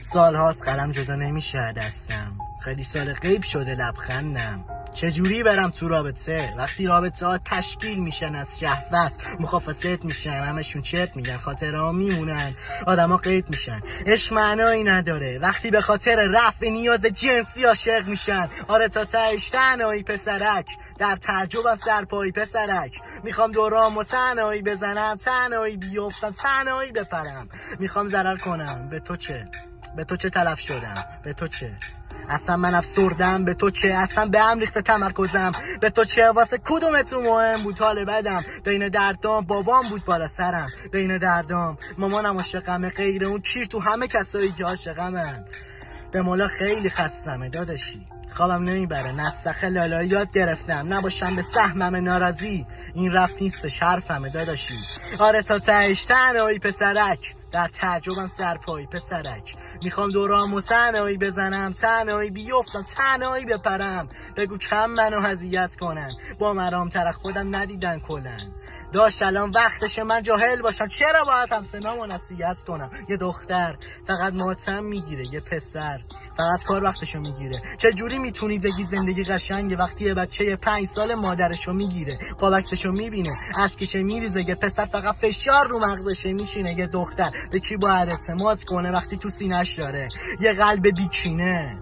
سالهاست قلم جدا نمیشه دستم، خیلی سال غیب شده لبخندم. چجوری برم تو رابطه وقتی رابطه ها تشکیل میشن از شهوت، مخافصت میشن، همشون چرت میگن، خاطره ها میمونن، آدم ها قید میشن. عشق معنایی نداره وقتی به خاطر رفع نیاز جنسی عاشق میشن. آره تا تهش تنهایی پسرک، در تعجبم سرپایی پسرک. میخوام دورامو تنهایی بزنم، تنهایی بیفتم، تنهایی بپرم. میخوام ضرر کنم، به تو چه؟ به تو چه تلف شدم؟ به تو چه؟ اصلا من افسردم، به تو چه؟ اصلا به هم ریخته تمرکزم، به تو چه؟ واسه کدومتون مهم بود حال بدم؟ بین دردام بابام بود بالا سرم، بین دردام مامانم عاشقمه، غیر اون کیر تو همه کسایی که عاشقمن. به مولا خیلی خستمه داداشی، خوابم نمیبره، نسخه لالایی یاد گرفتم، نباشم به سهمم ناراضی. این رپ نیستش حرفمه داداشی. آره تا تهش تنهایی پسرک، در تعجبم سرپایی پسرک. میخوام دورامو تنهایی بزنم، تنهایی بیفتم، تنهایی بپرم. بگو کم منو اذیت کنن، با مرام طرف خودم ندیدن کلن. داشت الان وقتشه من جاهل باشم، چرا باید همسنامو نصیحت کنم؟ یه دختر فقط ماتم میگیره، یه پسر فقط کار وقتشو میگیره. چجوری میتونی بگی زندگی قشنگه وقتی یه بچه 5 سال مادرشو میگیره، قابکسشو میبینه، اشکش میریزه؟ یه پسر فقط فشار رو مغزشه میشینه. یه دختر به کی باید اعتماد کنه وقتی تو سینه‌اش داره یه قلب بیکینه؟